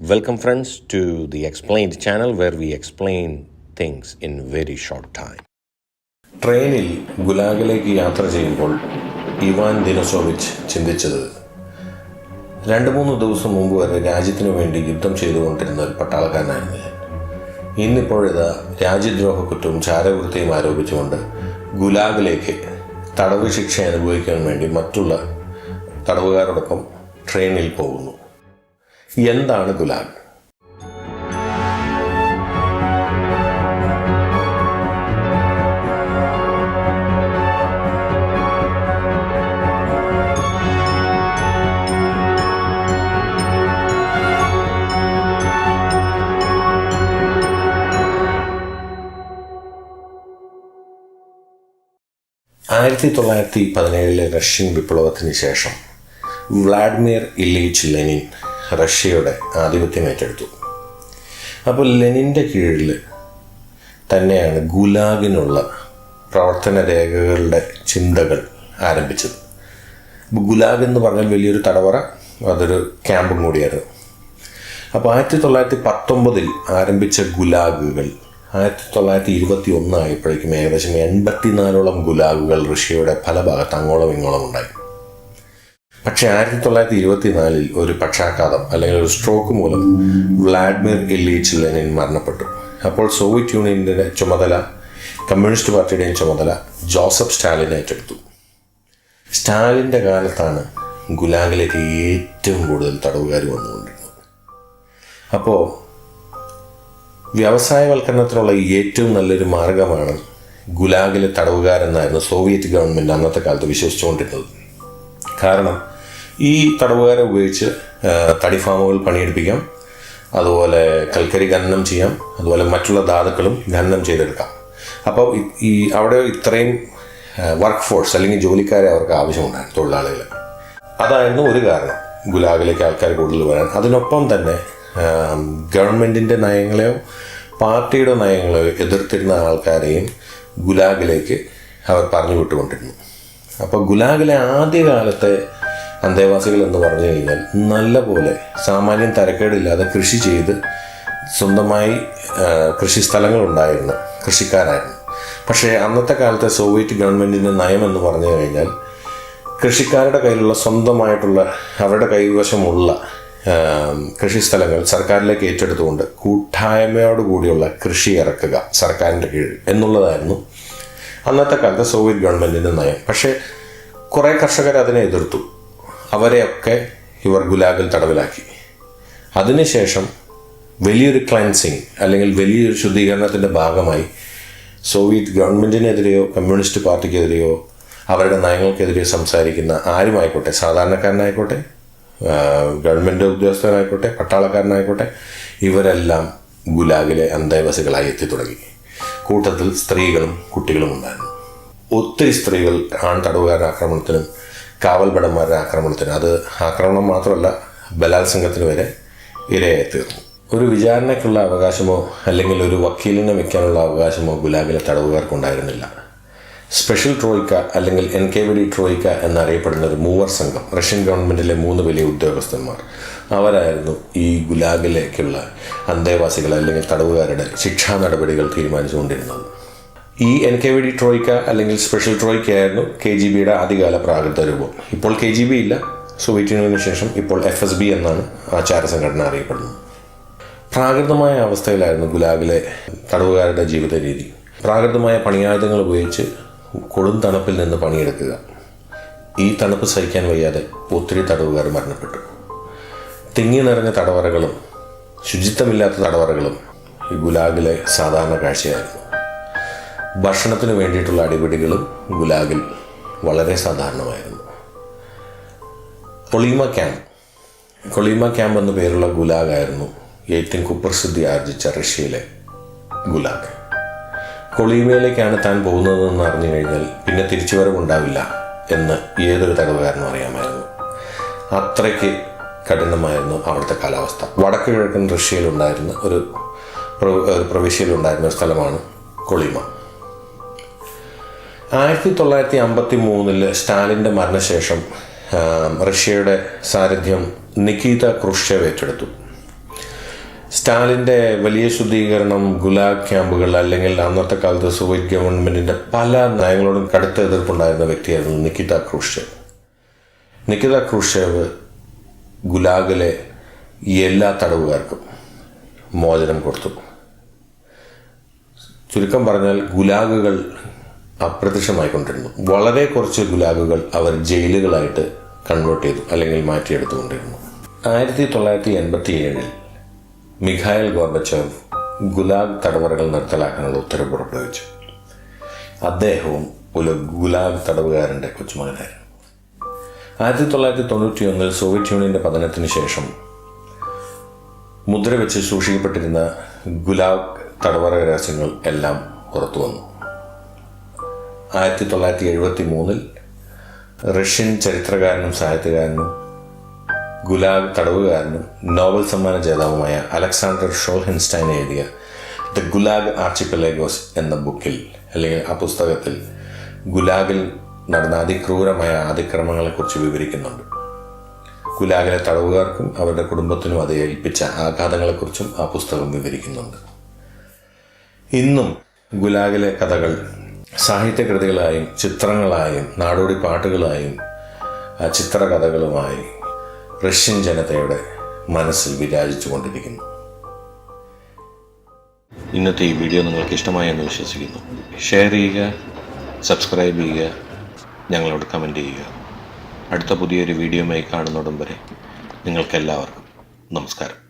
Welcome friends to the Explained channel where we explain things in very short time. ട്രെയിനിൽ ഗുലാഗിലേക്ക് യാത്ര ചെയ്യുമ്പോൾ Ivan ദിനസോവിച്ച് ചിന്തിച്ചത് 2-3 ദിവസം മുമ്പ് വരെ രാജ്യത്തിനു വേണ്ടി യുദ്ധം ചെയ്തുകൊണ്ടിരുന്ന ഒരു പട്ടാളക്കാരനായിരുന്നു ഞാൻ. ഇന്നിപ്പോഴിതാ രാജ്യദ്രോഹ കുറ്റവും ചാരവൃത്തിയും ആരോപിച്ചുകൊണ്ട് ഗുലാഗിലേക്ക് തടവ് ശിക്ഷ അനുഭവിക്കാൻ വേണ്ടി മറ്റുള്ള തടവുകാരോടൊപ്പം ട്രെയിനിൽ പോകുന്നു. എന്താണ് ഗുലാഗ്? ആയിരത്തി 1917 റഷ്യൻ വിപ്ലവത്തിന് ശേഷം വ്ളാഡിമിർ ഇലീച്ച് ലെനിൻ റഷ്യയുടെ ആധിപത്യം ഏറ്റെടുത്തു. അപ്പോൾ ലെനിൻ്റെ കീഴിൽ തന്നെയാണ് ഗുലാഗിനുള്ള പ്രവർത്തന രേഖകളുടെ ചിന്തകൾ ആരംഭിച്ചത്. ഗുലാഗ് എന്ന് പറഞ്ഞാൽ വലിയൊരു തടവറ, അതൊരു ക്യാമ്പും കൂടിയായിരുന്നു. അപ്പോൾ 1919 ആരംഭിച്ച ഗുലാഗുകൾ 1921 ആയപ്പോഴേക്കും ഏകദേശം 84ഓളം ഗുലാഗുകൾ റഷ്യയുടെ പല ഭാഗത്ത് അങ്ങോളം ഇങ്ങോളം ഉണ്ടായി. പക്ഷേ 1924 ഒരു പക്ഷാഘാതം അല്ലെങ്കിൽ ഒരു സ്ട്രോക്ക് മൂലം വ്ളാഡിമിർ ഇലീച്ച് ലെനിൻ മരണപ്പെട്ടു. അപ്പോൾ സോവിയറ്റ് യൂണിയൻ്റെ ചുമതല, കമ്മ്യൂണിസ്റ്റ് പാർട്ടിയുടെയും ചുമതല ജോസഫ് സ്റ്റാലിൻ ഏറ്റെടുത്തു. സ്റ്റാലിൻ്റെ കാലത്താണ് ഗുലാഗിലേക്ക് ഏറ്റവും കൂടുതൽ തടവുകാർ വന്നുകൊണ്ടിരുന്നത്. അപ്പോൾ വ്യവസായവൽക്കരണത്തിനുള്ള ഏറ്റവും നല്ലൊരു മാർഗമാണ് ഗുലാഗിലെ തടവുകാരെന്നായിരുന്നു സോവിയറ്റ് ഗവൺമെൻറ് അന്നത്തെ കാലത്ത് വിശ്വസിച്ചുകൊണ്ടിരുന്നത്. കാരണം ഈ തടവുകാരെ ഉപയോഗിച്ച് തടി ഫാമുകൾ പണിയെടുപ്പിക്കാം, അതുപോലെ കൽക്കരി ഖനനം ചെയ്യാം, അതുപോലെ മറ്റുള്ള ധാതുക്കളും ഖനനം ചെയ്തെടുക്കാം. അപ്പോൾ അവിടെ ഇത്രയും വർക്ക് ഫോഴ്സ് അല്ലെങ്കിൽ ജോലിക്കാരെ അവർക്ക് ആവശ്യമുണ്ടായിരുന്നു, തൊഴിലാളികൾ. അതായിരുന്നു ഒരു കാരണം ഗുലാഗിലേക്ക് ആൾക്കാർ കൂടുതൽ വരാൻ. അതിനൊപ്പം തന്നെ ഗവൺമെൻറ്റിൻ്റെ നയങ്ങളെയോ പാർട്ടിയുടെ നയങ്ങളെയോ എതിർത്തിരുന്ന ആൾക്കാരെയും ഗുലാഗിലേക്ക് അവർ പറഞ്ഞു വിട്ടുകൊണ്ടിരുന്നു. അപ്പോൾ ഗുലാഗിലെ ആദ്യകാലത്തെ അന്തേവാസികൾ എന്ന് പറഞ്ഞു കഴിഞ്ഞാൽ നല്ല പോലെ സാമാന്യം തരക്കേടില്ലാതെ കൃഷി ചെയ്ത് സ്വന്തമായി കൃഷി സ്ഥലങ്ങളുണ്ടായിരുന്നു, കൃഷിക്കാരായിരുന്നു. പക്ഷേ അന്നത്തെ കാലത്തെ സോവിയറ്റ് ഗവൺമെൻറ്റിൻ്റെ നയം എന്ന് പറഞ്ഞു കഴിഞ്ഞാൽ കൃഷിക്കാരുടെ കയ്യിലുള്ള സ്വന്തമായിട്ടുള്ള അവരുടെ കൈവശമുള്ള കൃഷിസ്ഥലങ്ങൾ സർക്കാരിലേക്ക് ഏറ്റെടുത്തുകൊണ്ട് കൂട്ടായ്മയോടുകൂടിയുള്ള കൃഷി ഇറക്കുക സർക്കാരിൻ്റെ കീഴിൽ എന്നുള്ളതായിരുന്നു അന്നത്തെ കാലത്തെ സോവിയറ്റ് ഗവൺമെൻറ്റിൻ്റെ നയം. പക്ഷേ കുറേ കർഷകർ അതിനെ എതിർത്തു. അവരെയൊക്കെ ഇവർ ഗുലാഗിൽ തടവിലാക്കി. അതിനുശേഷം വലിയൊരു ക്ലൻസിങ് അല്ലെങ്കിൽ വലിയൊരു ശുദ്ധീകരണത്തിൻ്റെ ഭാഗമായി സോവിയറ്റ് ഗവൺമെൻറ്റിനെതിരെയോ കമ്മ്യൂണിസ്റ്റ് പാർട്ടിക്കെതിരെയോ അവരുടെ നയങ്ങൾക്കെതിരെയോ സംസാരിക്കുന്ന ആരുമായിക്കോട്ടെ, സാധാരണക്കാരനായിക്കോട്ടെ, ഗവൺമെൻറ് ഉദ്യോഗസ്ഥനായിക്കോട്ടെ, പട്ടാളക്കാരനായിക്കോട്ടെ, ഇവരെല്ലാം ഗുലാഗിലെ അന്തേവാസികളായി എത്തി തുടങ്ങി. കൂട്ടത്തിൽ സ്ത്രീകളും കുട്ടികളും ഉണ്ടായിരുന്നു. ഒത്തിരി സ്ത്രീകൾ ആൺ തടവുകാരുടെ ആക്രമണത്തിനും കാവൽഭടന്മാരുടെ ആക്രമണത്തിനും, അത് ആക്രമണം മാത്രമല്ല ബലാത്സംഗത്തിന് വരെ ഇരയായി തീർന്നു. ഒരു വിചാരണയ്ക്കുള്ള അവകാശമോ അല്ലെങ്കിൽ ഒരു വക്കീലിനെ വയ്ക്കാനുള്ള അവകാശമോ ഗുലാഗിലെ തടവുകാർക്കുണ്ടായിരുന്നില്ല. സ്പെഷ്യൽ ട്രോയ്ക്ക അല്ലെങ്കിൽ NKVD ട്രോയ്ക്ക എന്നറിയപ്പെടുന്ന ഒരു മൂവർ സംഘം, റഷ്യൻ ഗവൺമെൻറ്റിലെ 3 വലിയ ഉദ്യോഗസ്ഥന്മാർ, അവരായിരുന്നു ഈ ഗുലാഗിലേക്കുള്ള അന്തേവാസികൾ അല്ലെങ്കിൽ തടവുകാരുടെ ശിക്ഷാ നടപടികൾ തീരുമാനിച്ചുകൊണ്ടിരുന്നത്. ഈ NKVD ട്രോയ്ക്ക അല്ലെങ്കിൽ സ്പെഷ്യൽ ട്രോയ്ക്ക ആയിരുന്നു KGBയുടെ ആദ്യകാല പ്രാകൃത രൂപം. ഇപ്പോൾ KGB ഇല്ല. സോവിയറ്റ് യൂണിയന് ശേഷം ഇപ്പോൾ FSB എന്നാണ് ആചാര സംഘടന അറിയപ്പെടുന്നത്. പ്രാകൃതമായ അവസ്ഥയിലായിരുന്നു ഗുലാഗിലെ തടവുകാരുടെ ജീവിത രീതി. പ്രാകൃതമായ പണിയായുധങ്ങൾ ഉപയോഗിച്ച് കൊടും തണുപ്പിൽ നിന്ന് പണിയെടുക്കുക. ഈ തണുപ്പ് സഹിക്കാൻ വയ്യാതെ ഒത്തിരി തടവുകാർ മരണപ്പെട്ടു. തിങ്ങി നിറഞ്ഞ തടവറകളും ശുചിത്വമില്ലാത്ത തടവറകളും ഈ ഗുലാഗിലെ സാധാരണ കാഴ്ചയായിരുന്നു. ഭക്ഷണത്തിന് വേണ്ടിയിട്ടുള്ള അടിപിടികളും ഗുലാഗിൽ വളരെ സാധാരണമായിരുന്നു. കൊളീമ ക്യാമ്പ് എന്ന പേരുള്ള ഗുലാഗായിരുന്നു ഏറ്റവും കുപ്രസിദ്ധി ആർജിച്ച റഷ്യയിലെ ഗുലാഗ്. കൊളീമയിലേക്കാണ് താൻ പോകുന്നതെന്ന് അറിഞ്ഞു കഴിഞ്ഞാൽ പിന്നെ തിരിച്ചുവരവുണ്ടാവില്ല എന്ന് ഏതൊരു തടവുകാരനും അറിയാമായിരുന്നു. അത്രയ്ക്ക് കഠിനമായിരുന്നു അവിടുത്തെ കാലാവസ്ഥ. വടക്ക് കിഴക്കൻ റഷ്യയിലുണ്ടായിരുന്ന ഒരു പ്രവിശ്യയിലുണ്ടായിരുന്ന സ്ഥലമാണ് കൊളീമ. 1953 സ്റ്റാലിൻ്റെ മരണശേഷം റഷ്യയുടെ സാരഥ്യം നിക്കീത ക്രൂഷ്ചേവ് ഏറ്റെടുത്തു. സ്റ്റാലിൻ്റെ വലിയ ശുദ്ധീകരണം, ഗുലാഗ് ക്യാമ്പുകൾ, അല്ലെങ്കിൽ അന്നത്തെ കാലത്ത് സോവിയറ്റ് ഗവൺമെൻറ്റിൻ്റെ പല നയങ്ങളോടും കടുത്ത എതിർപ്പുണ്ടായിരുന്ന വ്യക്തിയായിരുന്നു നിക്കിത ക്രൂഷ്ചേവ്. നിക്കിത ക്രൂഷ്ചേവ് ഗുലാഗിലെ എല്ലാ തടവുകാർക്കും മോചനം കൊടുത്തു. ചുരുക്കം പറഞ്ഞാൽ ഗുലാഗുകൾ അപ്രത്യക്ഷമായിക്കൊണ്ടിരുന്നു. വളരെ കുറച്ച് ഗുലാഗുകൾ അവർ ജയിലുകളായിട്ട് കൺവേർട്ട് ചെയ്തു അല്ലെങ്കിൽ മാറ്റിയെടുത്തുകൊണ്ടിരുന്നു. 1987 മിഖായിൽ ഗോർബച്ചേവ് ഗുലാഗ് തടവറകൾ നിർത്തലാക്കാനുള്ള ഉത്തരവ് പുറപ്പെടുവിച്ചു. അദ്ദേഹവും ഒരു ഗുലാഗ് തടവുകാരൻ്റെ കൊച്ചുമകനായിരുന്നു. 1991 സോവിയറ്റ് യൂണിയൻ്റെ പതനത്തിന് ശേഷം മുദ്രവെച്ച് സൂക്ഷിക്കപ്പെട്ടിരുന്ന ഗുലാഗ് തടവറ രഹസ്യങ്ങൾ എല്ലാം പുറത്തു വന്നു. 1973 റഷ്യൻ ചരിത്രകാരനും സാഹിത്യകാരനും ഗുലാഗ് തടവുകാരനും നോബൽ സമ്മാന ജേതാവുമായ അലക്സാണ്ടർ ഷോൾഹെൻസ്റ്റൈൻ എഴുതിയ ദ ഗുലാഗ് ആർച്ചിപ്പലേഗോസ് എന്ന ബുക്കിൽ അല്ലെങ്കിൽ ആ പുസ്തകത്തിൽ ഗുലാഗിൽ നടന്ന അതിക്രൂരമായ അതിക്രമങ്ങളെക്കുറിച്ച് വിവരിക്കുന്നുണ്ട്. ഗുലാഗിലെ തടവുകാർക്കും അവരുടെ കുടുംബത്തിനും അത് ഏൽപ്പിച്ച ആഘാതങ്ങളെക്കുറിച്ചും ആ പുസ്തകം വിവരിക്കുന്നുണ്ട്. ഇന്നും ഗുലാഗിലെ കഥകൾ സാഹിത്യകൃതികളായും ചിത്രങ്ങളായും നാടോടി പാട്ടുകളായും ചിത്രകഥകളുമായി റഷ്യൻ ജനതയുടെ മനസ്സിൽ വിരാജിച്ചു കൊണ്ടിരിക്കുന്നു. ഇന്നത്തെ ഈ വീഡിയോ നിങ്ങൾക്ക് ഇഷ്ടമായി എന്ന് വിശ്വസിക്കുന്നു. ഷെയർ ചെയ്യുക, സബ്സ്ക്രൈബ് ചെയ്യുക, ഞങ്ങളോട് കമൻറ്റ് ചെയ്യുക. അടുത്ത പുതിയൊരു വീഡിയോയുമായി കാണുന്നതും വരെ നിങ്ങൾക്കെല്ലാവർക്കും നമസ്കാരം.